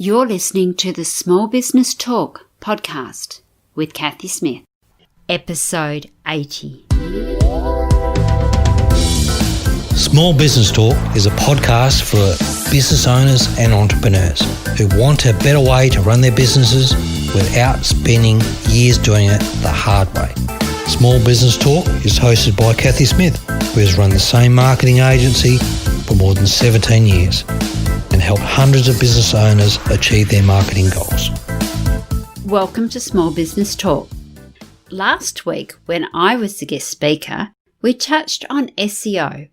You're listening to the Small Business Talk podcast with Cathy Smith, episode 80. Small Business Talk is a podcast for business owners and entrepreneurs who want a better way to run their businesses without spending years doing it the hard way. Small Business Talk is hosted by Cathy Smith, who has run the same marketing agency for more than 17 years and helped hundreds of business owners achieve their marketing goals. Welcome to Small Business Talk. Last week, when I was the guest speaker, we touched on SEO,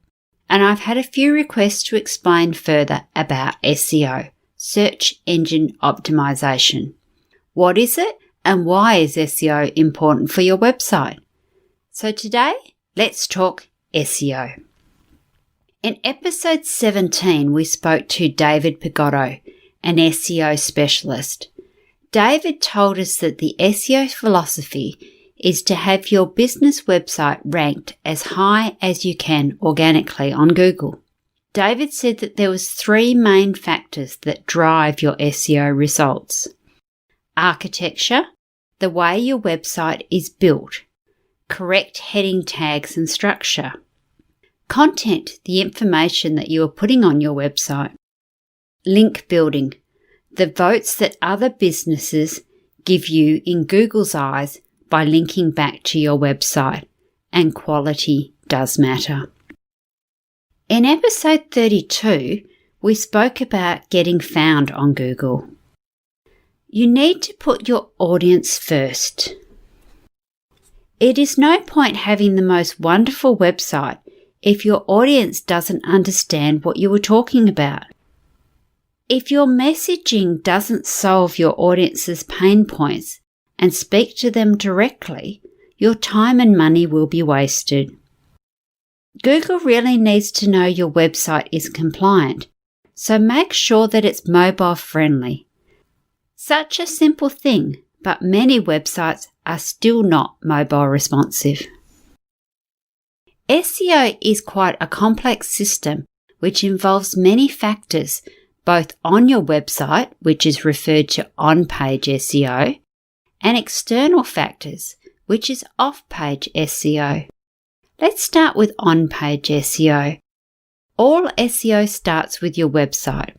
and I've had a few requests to explain further about SEO, search engine optimization. What is it and why is SEO important for your website? So today, let's talk SEO. In episode 17, we spoke to David Pagotto, an SEO specialist. David told us that the SEO philosophy is to have your business website ranked as high as you can organically on Google. David said that there was 3 main factors that drive your SEO results. Architecture, the way your website is built, correct heading tags and structure. Content, the information that you are putting on your website. Link building, the votes that other businesses give you in Google's eyes by linking back to your website. And quality does matter. In episode 32, we spoke about getting found on Google. You need to put your audience first. It is no point having the most wonderful website if your audience doesn't understand what you were talking about. If your messaging doesn't solve your audience's pain points and speak to them directly, your time and money will be wasted. Google really needs to know your website is compliant, so make sure that it's mobile friendly. Such a simple thing, but many websites are still not mobile responsive. SEO is quite a complex system which involves many factors, both on your website, which is referred to on-page SEO, and external factors, which is off-page SEO. Let's start with on-page SEO. All SEO starts with your website.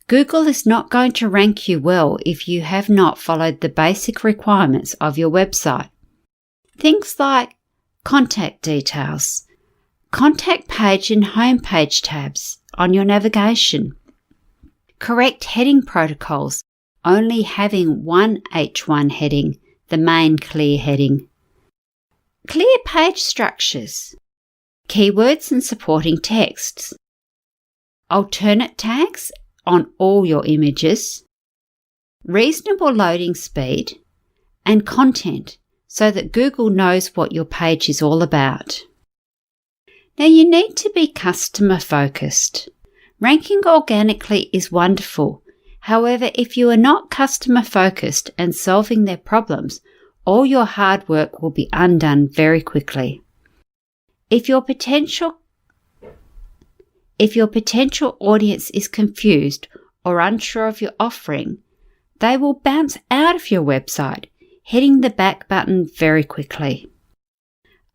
Google is not going to rank you well if you have not followed the basic requirements of your website. Things like contact details, contact page and home page tabs on your navigation, correct heading protocols, only having one H1 heading, the main clear heading, clear page structures, keywords and supporting texts, alternate tags on all your images, reasonable loading speed, and content so that Google knows what your page is all about. Now you need to be customer focused. Ranking organically is wonderful. However, if you are not customer focused and solving their problems, all your hard work will be undone very quickly. If your potential audience is confused or unsure of your offering, they will bounce out of your website, hitting the back button very quickly.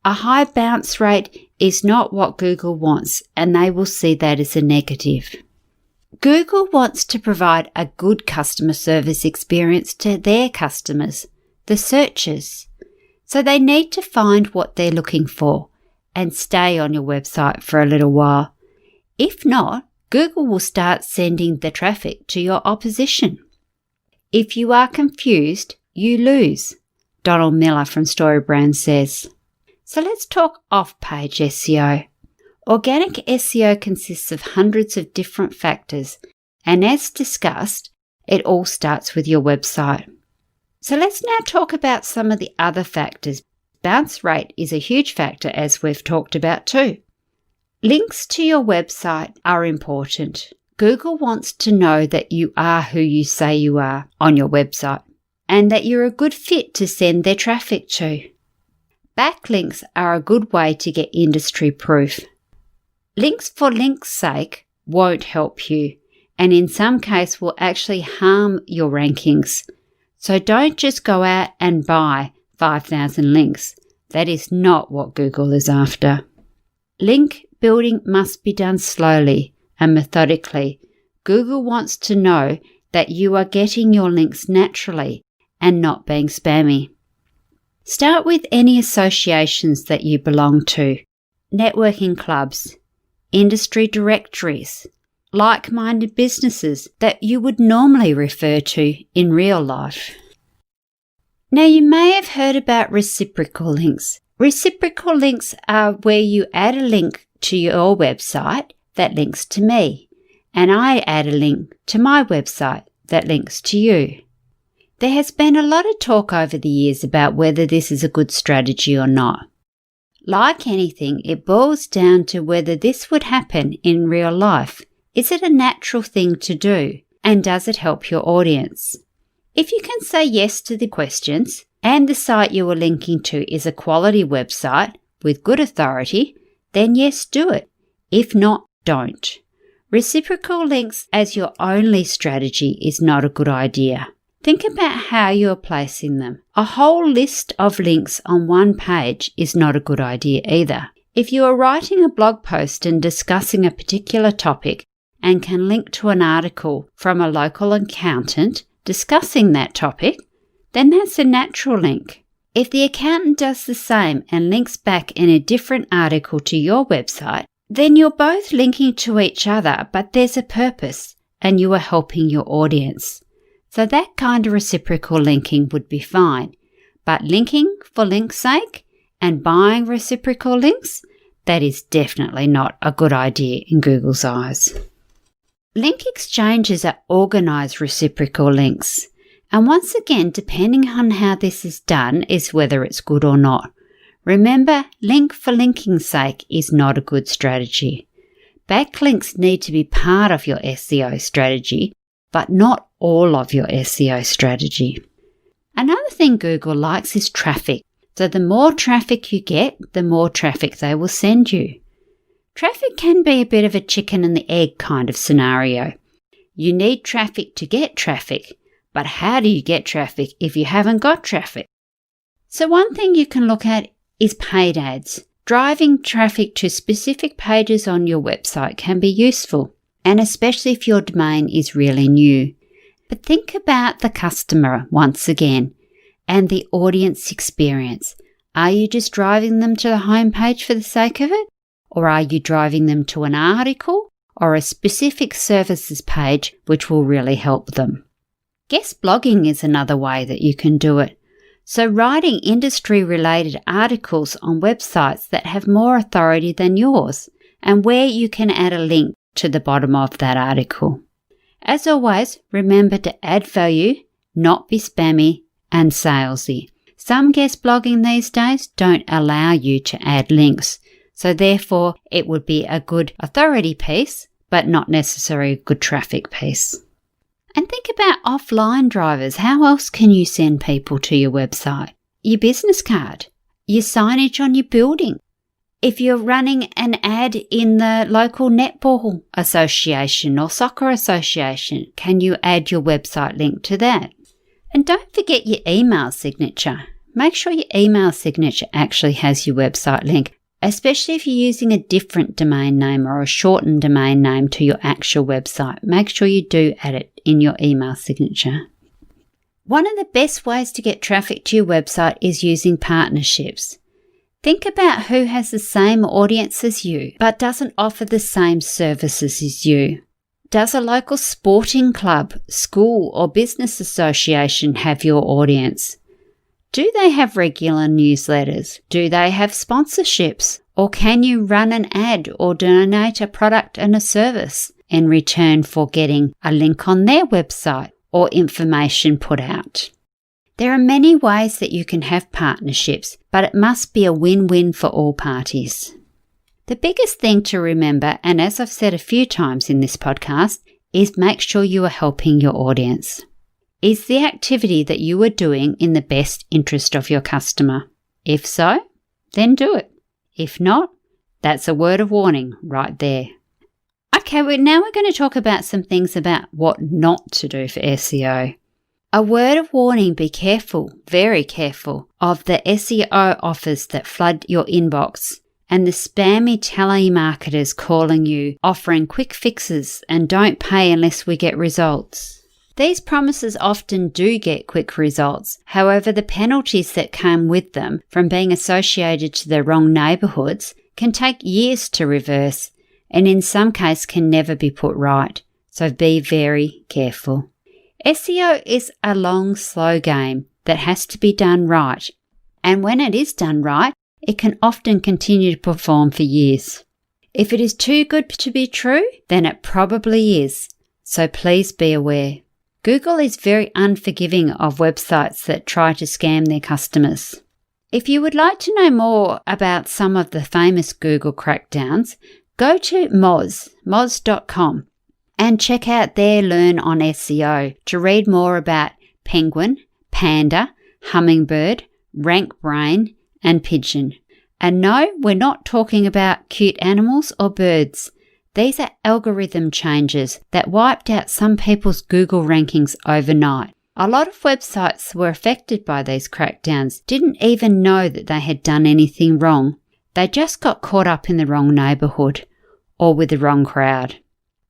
A high bounce rate is not what Google wants, and they will see that as a negative. Google wants to provide a good customer service experience to their customers, the searchers, so they need to find what they're looking for and stay on your website for a little while. If not, Google will start sending the traffic to your opposition. If you are confused, you lose, Donald Miller from StoryBrand says. So let's talk off-page SEO. Organic SEO consists of hundreds of different factors, and as discussed, it all starts with your website. So let's now talk about some of the other factors. Bounce rate is a huge factor, as we've talked about too. Links to your website are important. Google wants to know that you are who you say you are on your website and that you're a good fit to send their traffic to. Backlinks are a good way to get industry proof. Links for links' sake won't help you, and in some cases will actually harm your rankings. So don't just go out and buy 5,000 links. That is not what Google is after. Link building must be done slowly and methodically. Google wants to know that you are getting your links naturally and not being spammy. Start with any associations that you belong to, networking clubs, industry directories, like-minded businesses that you would normally refer to in real life. Now, you may have heard about reciprocal links. Reciprocal links are where you add a link to your website that links to me, and I add a link to my website that links to you. There has been a lot of talk over the years about whether this is a good strategy or not. Like anything, it boils down to whether this would happen in real life. Is it a natural thing to do? And does it help your audience? If you can say yes to the questions, and the site you are linking to is a quality website with good authority, then yes, do it. If not, don't. Reciprocal links as your only strategy is not a good idea. Think about how you are placing them. A whole list of links on one page is not a good idea either. If you are writing a blog post and discussing a particular topic and can link to an article from a local accountant discussing that topic, then that's a natural link. If the accountant does the same and links back in a different article to your website, then you're both linking to each other, but there's a purpose and you are helping your audience. So that kind of reciprocal linking would be fine. But linking for link's sake and buying reciprocal links, that is definitely not a good idea in Google's eyes. Link exchanges are organised reciprocal links. And once again, depending on how this is done is whether it's good or not. Remember, link for linking's sake is not a good strategy. Backlinks need to be part of your SEO strategy, but not all of your SEO strategy. Another thing Google likes is traffic. So the more traffic you get, the more traffic they will send you. Traffic can be a bit of a chicken and the egg kind of scenario. You need traffic to get traffic, but how do you get traffic if you haven't got traffic? So one thing you can look at is paid ads. Driving traffic to specific pages on your website can be useful, and especially if your domain is really new. But think about the customer once again and the audience experience. Are you just driving them to the homepage for the sake of it? Or are you driving them to an article or a specific services page which will really help them? Guest blogging is another way that you can do it. So writing industry-related articles on websites that have more authority than yours and where you can add a link to the bottom of that article. As always, remember to add value, not be spammy and salesy. Some guest blogging these days don't allow you to add links. So therefore, it would be a good authority piece, but not necessarily a good traffic piece. And think about offline drivers. How else can you send people to your website? Your business card, your signage on your building. If you're running an ad in the local netball association or soccer association, can you add your website link to that? And don't forget your email signature. Make sure your email signature actually has your website link, especially if you're using a different domain name or a shortened domain name to your actual website. Make sure you do add it in your email signature. One of the best ways to get traffic to your website is using partnerships. Think about who has the same audience as you, but doesn't offer the same services as you. Does a local sporting club, school, or business association have your audience? Do they have regular newsletters? Do they have sponsorships? Or can you run an ad or donate a product and a service in return for getting a link on their website or information put out? There are many ways that you can have partnerships, but it must be a win-win for all parties. The biggest thing to remember, and as I've said a few times in this podcast, is make sure you are helping your audience. Is the activity that you are doing in the best interest of your customer? If so, then do it. If not, that's a word of warning right there. Okay, Okay, well, now we're going to talk about some things about what not to do for SEO. A word of warning, be careful, very careful, of the SEO offers that flood your inbox and the spammy telemarketers calling you, offering quick fixes and don't pay unless we get results. These promises often do get quick results. However, the penalties that come with them from being associated to the wrong neighbourhoods can take years to reverse and in some cases can never be put right. So be very careful. SEO is a long, slow game that has to be done right. And when it is done right, it can often continue to perform for years. If it is too good to be true, then it probably is. So please be aware. Google is very unforgiving of websites that try to scam their customers. If you would like to know more about some of the famous Google crackdowns, go to moz.com and check out their Learn on SEO to read more about penguin, panda, hummingbird, RankBrain, and pigeon. And no, we're not talking about cute animals or birds. These are algorithm changes that wiped out some people's Google rankings overnight. A lot of websites were affected by these crackdowns didn't even know that they had done anything wrong. They just got caught up in the wrong neighbourhood or with the wrong crowd.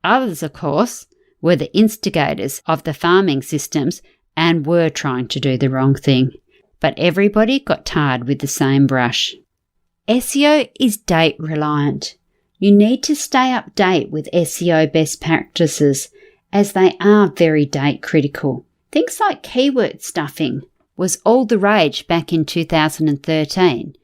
Others, of course, were the instigators of the farming systems and were trying to do the wrong thing. But everybody got tarred with the same brush. SEO is date reliant. You need to stay up to date with SEO best practices as they are very date critical. Things like keyword stuffing was all the rage back in 2013,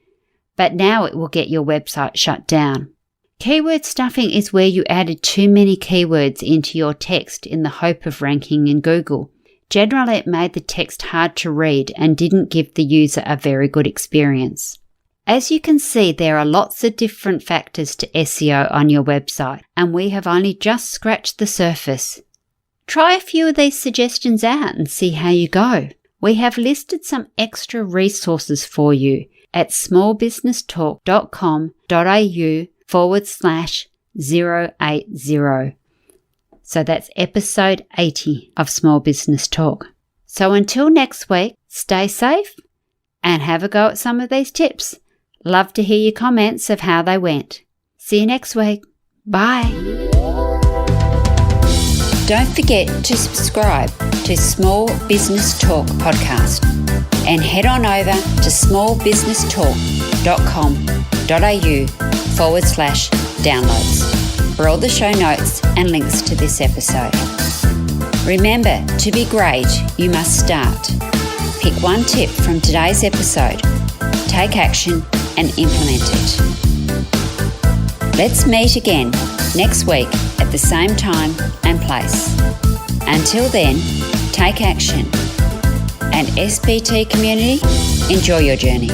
but now it will get your website shut down. Keyword stuffing is where you added too many keywords into your text in the hope of ranking in Google. Generally, it made the text hard to read and didn't give the user a very good experience. As you can see, there are lots of different factors to SEO on your website, and we have only just scratched the surface. Try a few of these suggestions out and see how you go. We have listed some extra resources for you at smallbusinesstalk.com.au/080. So that's episode 80 of Small Business Talk. So until next week, stay safe and have a go at some of these tips. Love to hear your comments of how they went. See you next week. Bye. Don't forget to subscribe to Small Business Talk podcast and head on over to smallbusinestalk.com.au/downloads for all the show notes and links to this episode. Remember, to be great, you must start. Pick one tip from today's episode, take action and implement it. Let's meet again next week at the same time and place. Until then, take action. And SBT community, enjoy your journey.